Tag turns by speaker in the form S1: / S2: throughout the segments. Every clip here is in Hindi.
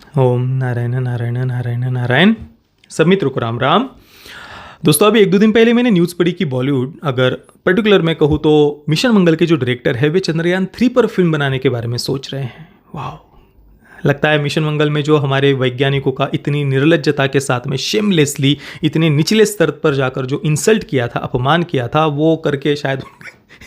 S1: ओम नारायण नारायण नारायण नारायण। सब मित्रों को राम राम। दोस्तों, अभी एक दो दिन पहले मैंने न्यूज़ पढ़ी कि बॉलीवुड, अगर पर्टिकुलर मैं कहूँ तो मिशन मंगल के जो डायरेक्टर है वे चंद्रयान 3 पर फिल्म बनाने के बारे में सोच रहे हैं। वाह, लगता है मिशन मंगल में जो हमारे वैज्ञानिकों का इतनी निर्लज्जता के साथ में शेमलेसली इतने निचले स्तर पर जाकर जो इंसल्ट किया था, अपमान किया था, वो करके शायद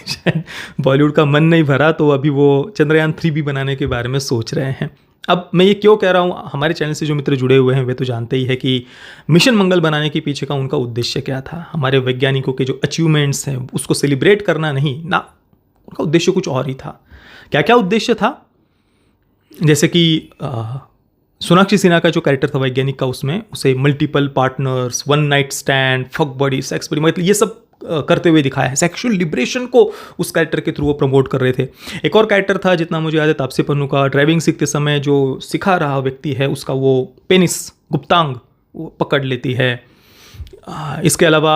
S1: शायद बॉलीवुड का मन नहीं भरा, तो अभी वो चंद्रयान 3 भी बनाने के बारे में सोच रहे हैं। अब मैं ये क्यों कह रहा हूँ, हमारे चैनल से जो मित्र जुड़े हुए हैं वे तो जानते ही है कि मिशन मंगल बनाने के पीछे का उनका उद्देश्य क्या था। हमारे वैज्ञानिकों के जो अचीवमेंट्स हैं उसको सेलिब्रेट करना नहीं ना, उनका उद्देश्य कुछ और ही था। क्या क्या उद्देश्य था? जैसे कि सोनाक्षी सिन्हा का जो कैरेक्टर था वैज्ञानिक का, उसमें उसे multiple partners, one night stand, fuck body, sex body, मतलब ये सब करते हुए दिखाया है। सेक्सुअल लिबरेशन को उस कैरेक्टर के थ्रू वो प्रमोट कर रहे थे। एक और कैरेक्टर था, जितना मुझे याद है, तापसी पन्नू का। ड्राइविंग सीखते समय जो सिखा रहा व्यक्ति है उसका वो पेनिस, गुप्तांग, वो पकड़ लेती है। इसके अलावा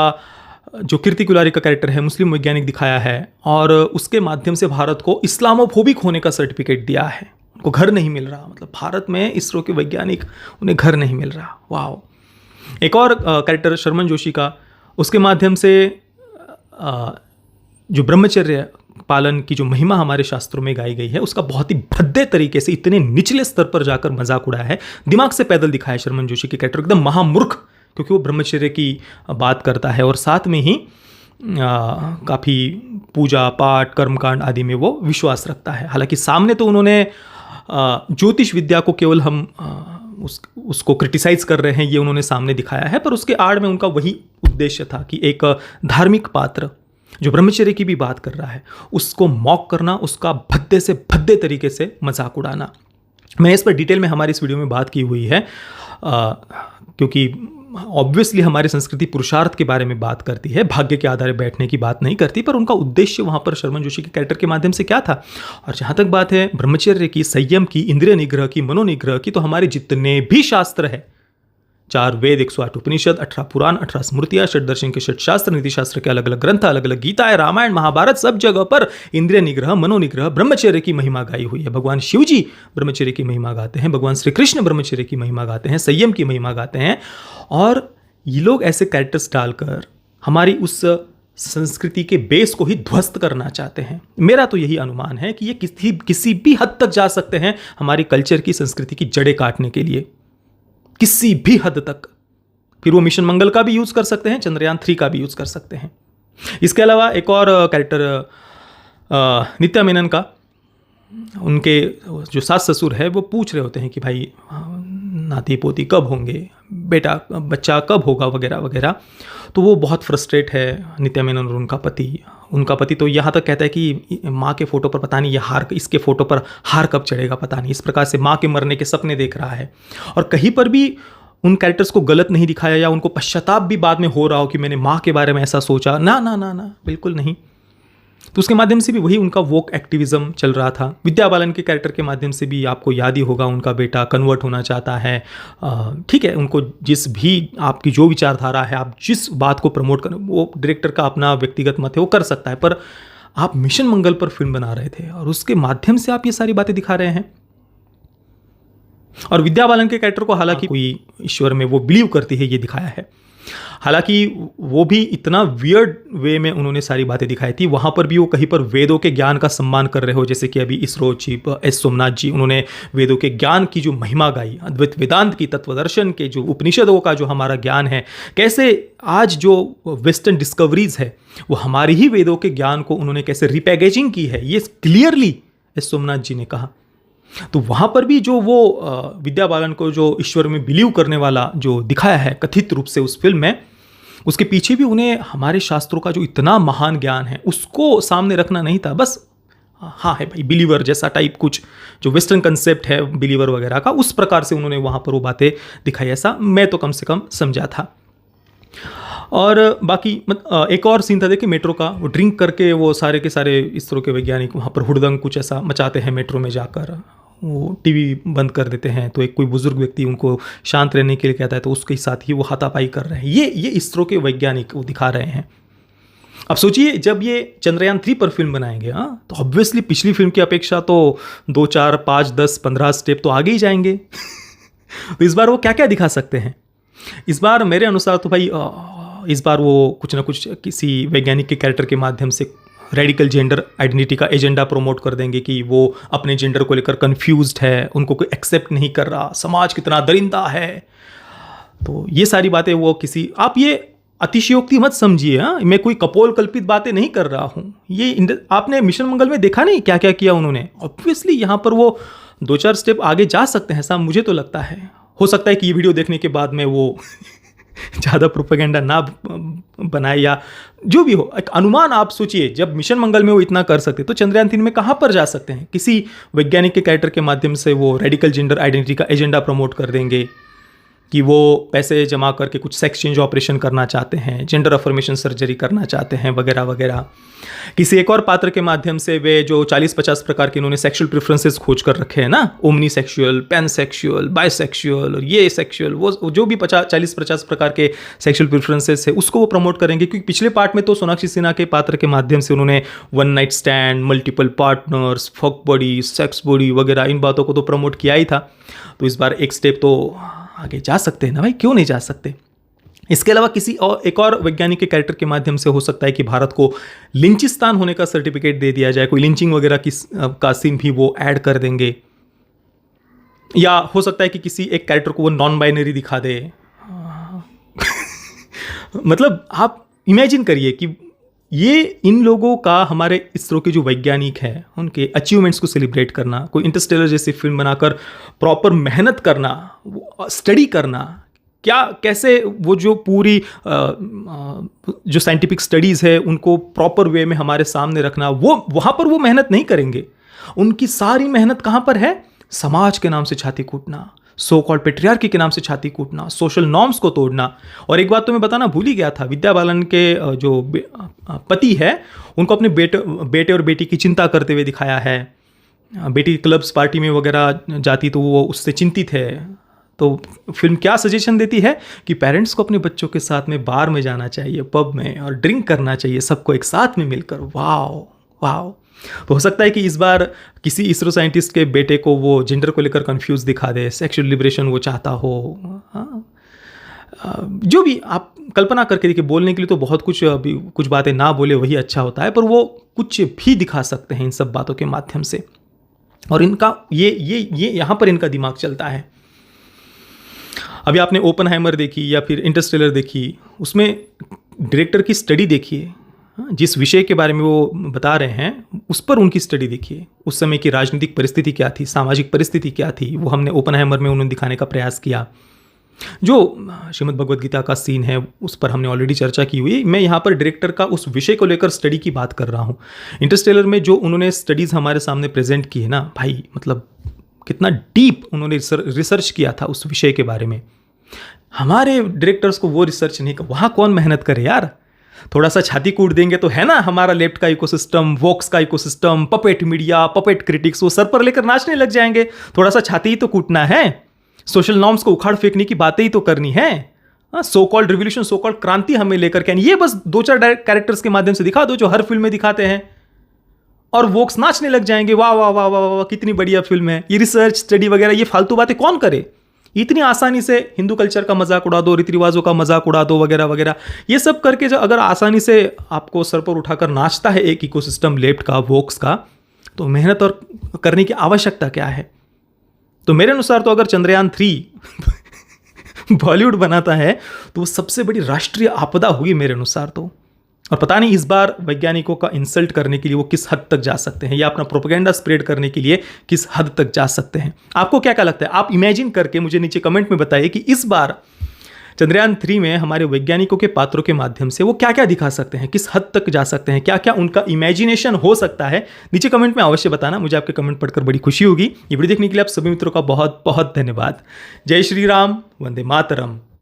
S1: जो कीर्ति कुलारी का कैरेक्टर है, मुस्लिम वैज्ञानिक दिखाया है, और उसके माध्यम से भारत को इस्लामोफोबिक होने का सर्टिफिकेट दिया है। उनको घर नहीं मिल रहा, मतलब भारत में इसरो के वैज्ञानिक, उन्हें घर नहीं मिल रहा। वाह। एक और कैरेक्टर शर्मन जोशी का, उसके माध्यम से जो ब्रह्मचर्य पालन की जो महिमा हमारे शास्त्रों में गाई गई है उसका बहुत ही भद्दे तरीके से इतने निचले स्तर पर जाकर मजाक उड़ाया है, दिमाग से पैदल दिखाया शर्मन जोशी के कैरेक्टर, एकदम महामूर्ख, क्योंकि वो ब्रह्मचर्य की बात करता है और साथ में ही काफ़ी पूजा पाठ कर्मकांड आदि में वो विश्वास रखता है। हालांकि सामने तो उन्होंने ज्योतिष विद्या को केवल हम उसको क्रिटिसाइज कर रहे हैं ये उन्होंने सामने दिखाया है, पर उसके आड़ में उनका वही उद्देश्य था कि एक धार्मिक पात्र जो ब्रह्मचर्य की भी बात कर रहा है उसको मॉक करना, उसका भद्दे से भद्दे तरीके से मजाक उड़ाना। मैं इस पर डिटेल में हमारी इस वीडियो में बात की हुई है, क्योंकि ऑब्वियसली हमारी संस्कृति पुरुषार्थ के बारे में बात करती है, भाग्य के आधार बैठने की बात नहीं करती, पर उनका उद्देश्य वहाँ पर शर्मन जोशी के कैरेक्टर के माध्यम से क्या था। और जहाँ तक बात है ब्रह्मचर्य की, संयम की, इंद्रिय निग्रह की, मनोनिग्रह की, तो हमारे जितने भी शास्त्र है, 4 वेद, 108 उपनिषद, 18 पुराण, 18 स्मृतियाँ, षट दर्शन के षट शास्त्र, नीति शास्त्र के अलग अलग ग्रंथ, अलग अलग गीता है, रामायण, महाभारत, सब जगह पर इंद्रिय निग्रह, मनोनिग्रह, ब्रह्मचर्य की महिमा गाई हुई है। भगवान शिव जी ब्रह्मचर्य की महिमा गाते हैं, भगवान श्री कृष्ण ब्रह्मचर्य की महिमा गाते हैं, संयम की महिमा गाते हैं। और ये लोग ऐसे कैरेक्टर्स डालकर हमारी उस संस्कृति के बेस को ही ध्वस्त करना चाहते हैं। मेरा तो यही अनुमान है कि ये किसी भी हद तक जा सकते हैं हमारी कल्चर की, संस्कृति की जड़ें काटने के लिए, किसी भी हद तक। फिर वो मिशन मंगल का भी यूज कर सकते हैं, चंद्रयान 3 का भी यूज कर सकते हैं। इसके अलावा एक और कैरेक्टर नित्या मेनन का, उनके जो सास ससुर है वो पूछ रहे होते हैं कि भाई नाती पोती कब होंगे, बेटा बच्चा कब होगा, वगैरह वगैरह। तो वो बहुत फ्रस्ट्रेट है, नित्या मेनन और उनका पति तो यहाँ तक कहता है कि माँ के फोटो पर पता नहीं ये हार, इसके फोटो पर हार कब चढ़ेगा पता नहीं। इस प्रकार से माँ के मरने के सपने देख रहा है, और कहीं पर भी उन कैरेक्टर्स को गलत नहीं दिखाया या उनको पश्चाताप भी बाद में हो रहा हो कि मैंने माँ के बारे में ऐसा सोचा, ना ना ना ना, बिल्कुल नहीं। तो उसके माध्यम से भी वही उनका वोक एक्टिविज्म चल रहा था। विद्या बालन के कैरेक्टर के माध्यम से भी आपको याद ही होगा, उनका बेटा कन्वर्ट होना चाहता है। ठीक है, उनको जिस भी आपकी जो विचारधारा है, आप जिस बात को प्रमोट करें, वो डायरेक्टर का अपना व्यक्तिगत मत है, वो कर सकता है। पर आप मिशन मंगल पर फिल्म बना रहे थे और उसके माध्यम से आप ये सारी बातें दिखा रहे हैं। और विद्या बालन के कैरेक्टर को हालांकि कोई ईश्वर में वो बिलीव करती है ये दिखाया है, हालांकि वो भी इतना वियर्ड वे में उन्होंने सारी बातें दिखाई थी। वहाँ पर भी वो कहीं पर वेदों के ज्ञान का सम्मान कर रहे हो, जैसे कि अभी इसरो चीफ एस सोमनाथ जी, उन्होंने वेदों के ज्ञान की जो महिमा गाई, अद्वैत वेदांत की, तत्वदर्शन के, जो उपनिषदों का जो हमारा ज्ञान है, कैसे आज जो वेस्टर्न डिस्कवरीज है वो हमारी ही वेदों के ज्ञान को उन्होंने कैसे रिपैकेजिंग की है, ये क्लियरली एस सोमनाथ जी ने कहा। तो वहाँ पर भी जो वो विद्या बालन को जो ईश्वर में बिलीव करने वाला जो दिखाया है कथित रूप से उस फिल्म में, उसके पीछे भी उन्हें हमारे शास्त्रों का जो इतना महान ज्ञान है उसको सामने रखना नहीं था। बस हाँ है भाई, बिलीवर जैसा टाइप कुछ जो वेस्टर्न कंसेप्ट है बिलीवर वगैरह का, उस प्रकार से उन्होंने वहाँ पर वो बातें दिखाई, ऐसा मैं तो कम से कम समझा था। और बाकी एक और सीन था, देखिए मेट्रो का, वो ड्रिंक करके वो सारे के सारे इसरो के वैज्ञानिक वहाँ पर हुड़दंग कुछ ऐसा मचाते हैं मेट्रो में जाकर, वो टीवी बंद कर देते हैं। तो एक कोई बुजुर्ग व्यक्ति उनको शांत रहने के लिए कहता है, तो उसके साथ ही वो हाथापाई कर रहे हैं। ये इसरो के वैज्ञानिक वो दिखा रहे हैं। अब सोचिए, जब ये चंद्रयान 3 पर फिल्म बनाएंगे, तो ऑब्वियसली पिछली फिल्म की अपेक्षा तो 2, 4, 5, 10, 15 स्टेप तो आगे ही जाएंगे। तो इस बार वो क्या क्या दिखा सकते हैं? इस बार मेरे अनुसार तो भाई इस बार वो कुछ ना कुछ किसी वैज्ञानिक के कैरेक्टर के माध्यम से रेडिकल जेंडर आइडेंटिटी का एजेंडा प्रमोट कर देंगे कि वो अपने जेंडर को लेकर कंफ्यूज्ड है, उनको कोई एक्सेप्ट नहीं कर रहा, समाज कितना दरिंदा है। तो ये सारी बातें वो किसी, आप ये अतिशयोक्ति मत समझिए, हाँ, मैं कोई कपोल कल्पित बातें नहीं कर रहा हूँ। ये आपने मिशन मंगल में देखा नहीं क्या क्या किया उन्होंने। ऑब्वियसली यहाँ पर वो 2-4 स्टेप आगे जा सकते हैं, ऐसा मुझे तो लगता है। हो सकता है कि ये वीडियो देखने के बाद में वो ज़्यादा प्रोपेगेंडा ना बनाए या जो भी हो। एक अनुमान आप सोचिए, जब मिशन मंगल में वो इतना कर सकते तो चंद्रयान 3 में कहाँ पर जा सकते हैं? किसी वैज्ञानिक के कैरेक्टर के माध्यम से वो रेडिकल जेंडर आइडेंटिटी का एजेंडा प्रमोट कर देंगे कि वो पैसे जमा करके कुछ सेक्स चेंज ऑपरेशन करना चाहते हैं, जेंडर अफर्मेशन सर्जरी करना चाहते हैं, वगैरह वगैरह। किसी एक और पात्र के माध्यम से वे जो 40-50 प्रकार के इन्होंने सेक्सुअल प्रेफरेंसेस खोज कर रखे हैं ना, ओमनी सेक्शुअल, पैनसेक्सुअल, बायसेक्सुअल और ये सेक्सुअल, वो जो भी 40-50 प्रकार के सेक्सुअल प्रेफरेंसेस है उसको वो प्रमोट करेंगे। क्योंकि पिछले पार्ट में तो सोनाक्षी सिन्हा के पात्र के माध्यम से उन्होंने one night stand, multiple partners, fuck body, sex body वगैरह इन बातों को तो प्रमोट किया ही था। तो इस बार एक स्टेप तो आगे जा सकते हैं ना भाई, क्यों नहीं जा सकते? इसके अलावा किसी और एक और वैज्ञानिक के कैरेक्टर के माध्यम से हो सकता है कि भारत को लिंचिस्तान होने का सर्टिफिकेट दे दिया जाए, कोई लिंचिंग वगैरह का सीन भी वो ऐड कर देंगे। या हो सकता है कि किसी एक कैरेक्टर को वो नॉन बाइनरी दिखा दे। मतलब आप इमेजिन करिए कि ये इन लोगों का हमारे इसरो के जो वैज्ञानिक हैं उनके अचीवमेंट्स को सेलिब्रेट करना, कोई इंटरस्टेलर जैसी फिल्म बनाकर प्रॉपर मेहनत करना, स्टडी करना, क्या कैसे वो जो पूरी जो साइंटिफिक स्टडीज़ है उनको प्रॉपर वे में हमारे सामने रखना, वो वहाँ पर वो मेहनत नहीं करेंगे। उनकी सारी मेहनत कहाँ पर है? समाज के नाम से छाती कूटना, सो कॉल्ड पेट्रियार्की के नाम से छाती कूटना, सोशल नॉर्म्स को तोड़ना। और एक बात तो मैं बताना भूल ही गया था, विद्या बालन के जो पति है उनको अपने बेटे और बेटी की चिंता करते हुए दिखाया है। बेटी क्लब्स पार्टी में वगैरह जाती तो वो उससे चिंतित है। तो फिल्म क्या सजेशन देती है कि पेरेंट्स को अपने बच्चों के साथ में बार में जाना चाहिए, पब में, और ड्रिंक करना चाहिए सबको एक साथ में मिलकर। Wow wow. तो हो सकता है कि इस बार किसी इसरो साइंटिस्ट के बेटे को वो जेंडर को लेकर कंफ्यूज दिखा दे, सेक्सुअल लिबरेशन वो चाहता हो। हाँ, जो भी आप कल्पना करके देखिए, बोलने के लिए तो बहुत कुछ, अभी कुछ बातें ना बोले वही अच्छा होता है, पर वो कुछ भी दिखा सकते हैं इन सब बातों के माध्यम से। और इनका ये यहाँ पर इनका दिमाग चलता है। अभी आपने ओपनहाइमर देखी या फिर इंटरस्टेलर देखी, उसमें डायरेक्टर की स्टडी देखिए, जिस विषय के बारे में वो बता रहे हैं उस पर उनकी स्टडी देखिए। उस समय की राजनीतिक परिस्थिति क्या थी, सामाजिक परिस्थिति क्या थी, वो हमने ओपनहाइमर में उन्होंने दिखाने का प्रयास किया। जो श्रीमद् भगवद गीता का सीन है उस पर हमने ऑलरेडी चर्चा की हुई। मैं यहाँ पर डायरेक्टर का उस विषय को लेकर स्टडी की बात कर रहा हूँ। इंटरस्टेलर में जो उन्होंने स्टडीज़ हमारे सामने प्रेजेंट की है ना भाई, मतलब कितना डीप उन्होंने रिसर्च किया था उस विषय के बारे में। हमारे डायरेक्टर्स को वो रिसर्च नहीं कर, वहाँ कौन मेहनत करे यार। थोड़ा सा छाती कूट देंगे तो है ना हमारा लेफ्ट का इकोसिस्टम, वॉक्स का ecosystem, puppet media, puppet critics, वो सर पर लेकर नाचने लग जाएंगे। थोड़ा सा छाती ही तो कूटना है, सोशल नॉर्म्स को उखाड़ फेंकने की बातें ही तो करनी है। So called revolution, so called क्रांति हमें लेकर के, ये बस 2-4 कैरेक्टर्स के माध्यम से दिखा दो जो हर फिल्म में दिखाते हैं, और वॉक्स नाचने लग जाएंगे। वाह वाह वाह वाह वाह, कितनी बढ़िया फिल्म है। ये रिसर्च स्टडी वगैरह ये फालतू बातें कौन करे? इतनी आसानी से हिंदू कल्चर का मजाक उड़ा दो, रीति रिवाजों का मजाक उड़ा दो, वगैरह वगैरह। ये सब करके जो अगर आसानी से आपको सर पर उठाकर नाचता है एक इकोसिस्टम लेफ्ट का, वॉक्स का, तो मेहनत और करने की आवश्यकता क्या है? तो मेरे अनुसार तो अगर चंद्रयान 3 बॉलीवुड बनाता है तो वो सबसे बड़ी राष्ट्रीय आपदा होगी मेरे अनुसार तो। और पता नहीं इस बार वैज्ञानिकों का इंसल्ट करने के लिए वो किस हद तक जा सकते हैं, या अपना प्रोपेगेंडा स्प्रेड करने के लिए किस हद तक जा सकते हैं। आपको क्या क्या लगता है? आप इमेजिन करके मुझे नीचे कमेंट में बताइए कि इस बार चंद्रयान 3 में हमारे वैज्ञानिकों के पात्रों के माध्यम से वो क्या क्या दिखा सकते हैं, किस हद तक जा सकते हैं, क्या क्या उनका इमेजिनेशन हो सकता है। नीचे कमेंट में अवश्य बताना, मुझे आपके कमेंट पढ़कर बड़ी खुशी होगी। ये वीडियो देखने के लिए आप सभी मित्रों का बहुत बहुत धन्यवाद। जय श्री राम, वंदे मातरम।